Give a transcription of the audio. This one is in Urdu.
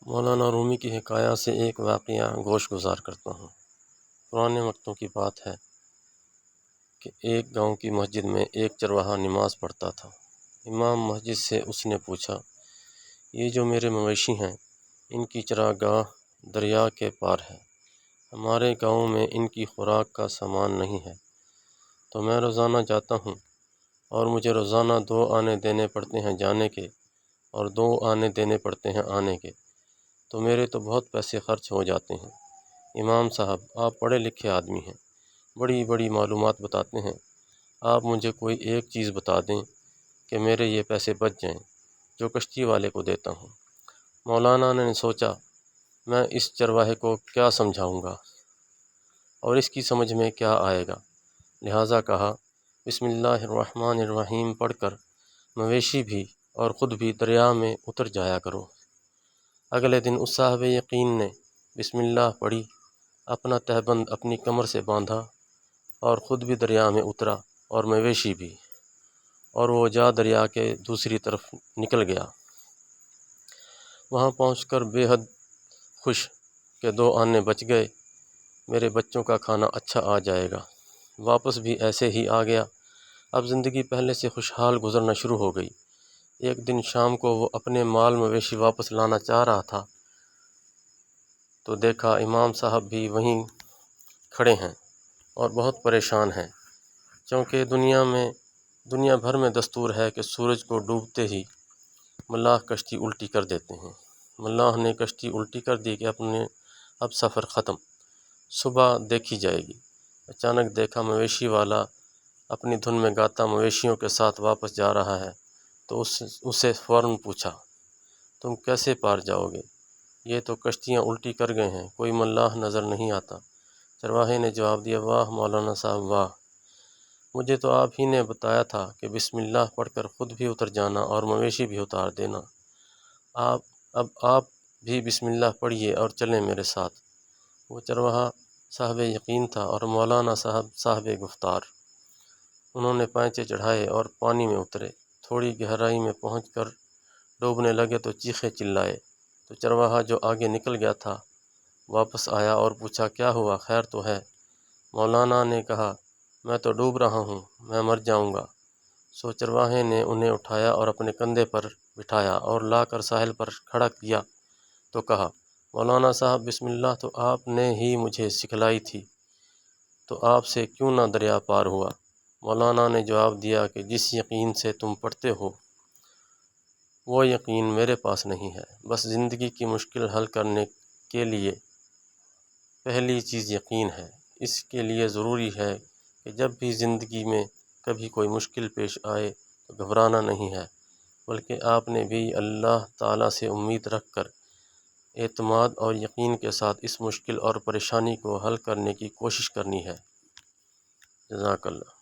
مولانا رومی کی حکایات سے ایک واقعہ گوش گزار کرتا ہوں۔ پرانے وقتوں کی بات ہے کہ ایک گاؤں کی مسجد میں ایک چرواہا نماز پڑھتا تھا۔ امام مسجد سے اس نے پوچھا، یہ جو میرے مویشی ہیں ان کی چراگاہ دریا کے پار ہے، ہمارے گاؤں میں ان کی خوراک کا سامان نہیں ہے، تو میں روزانہ جاتا ہوں اور مجھے روزانہ 2 آنے دینے پڑتے ہیں جانے کے اور 2 آنے دینے پڑتے ہیں آنے کے، تو میرے تو بہت پیسے خرچ ہو جاتے ہیں۔ امام صاحب، آپ پڑھے لکھے آدمی ہیں، بڑی بڑی معلومات بتاتے ہیں، آپ مجھے کوئی ایک چیز بتا دیں کہ میرے یہ پیسے بچ جائیں جو کشتی والے کو دیتا ہوں۔ مولانا نے سوچا، میں اس چرواہے کو کیا سمجھاؤں گا اور اس کی سمجھ میں کیا آئے گا، لہٰذا کہا، بسم اللہ الرحمن الرحیم پڑھ کر مویشی بھی اور خود بھی دریا میں اتر جایا کرو۔ اگلے دن اس صاحب یقین نے بسم اللہ پڑھی، اپنا تہبند اپنی کمر سے باندھا اور خود بھی دریا میں اترا اور مویشی بھی، اور وہ دریا کے دوسری طرف نکل گیا۔ وہاں پہنچ کر بے حد خوش کہ 2 آنے بچ گئے، میرے بچوں کا کھانا اچھا آ جائے گا۔ واپس بھی ایسے ہی آ گیا۔ اب زندگی پہلے سے خوشحال گزرنا شروع ہو گئی۔ ایک دن شام کو وہ اپنے مال مویشی واپس لانا چاہ رہا تھا تو دیکھا امام صاحب بھی وہیں کھڑے ہیں اور بہت پریشان ہیں، چونکہ دنیا بھر میں دستور ہے کہ سورج کو ڈوبتے ہی ملاح کشتی الٹی کر دیتے ہیں۔ ملاح نے کشتی الٹی کر دی کہ اب سفر ختم، صبح دیکھی جائے گی۔ اچانک دیکھا مویشی والا اپنی دھن میں گاتا مویشیوں کے ساتھ واپس جا رہا ہے، تو اسے فوراً پوچھا، تم کیسے پار جاؤ گے؟ یہ تو کشتیاں الٹی کر گئے ہیں، کوئی ملاح نظر نہیں آتا۔ چرواہے نے جواب دیا، واہ مولانا صاحب واہ، مجھے تو آپ ہی نے بتایا تھا کہ بسم اللہ پڑھ کر خود بھی اتر جانا اور مویشی بھی اتار دینا۔ اب آپ بھی بسم اللہ پڑھیے اور چلیں میرے ساتھ۔ وہ چرواہا صاحب یقین تھا اور مولانا صاحب صاحب گفتار۔ انہوں نے پائچے چڑھائے اور پانی میں اترے۔ تھوڑی گہرائی میں پہنچ کر ڈوبنے لگے تو چیخے چلائے، تو چرواہا جو آگے نکل گیا تھا واپس آیا اور پوچھا، کیا ہوا، خیر تو ہے؟ مولانا نے کہا، میں تو ڈوب رہا ہوں، میں مر جاؤں گا۔ سو چرواہے نے انہیں اٹھایا اور اپنے کندھے پر بٹھایا اور لا کر ساحل پر کھڑا کیا تو کہا، مولانا صاحب بسم اللہ تو آپ نے ہی مجھے سکھلائی تھی، تو آپ سے کیوں نہ دریا پار ہوا؟ مولانا نے جواب دیا کہ جس یقین سے تم پڑھتے ہو وہ یقین میرے پاس نہیں ہے، بس زندگی کی مشکل حل کرنے کے لیے پہلی چیز یقین ہے۔ اس کے لیے ضروری ہے کہ جب بھی زندگی میں کبھی کوئی مشکل پیش آئے تو گھبرانا نہیں ہے، بلکہ آپ نے بھی اللہ تعالیٰ سے امید رکھ کر اعتماد اور یقین کے ساتھ اس مشکل اور پریشانی کو حل کرنے کی کوشش کرنی ہے۔ جزاک اللہ۔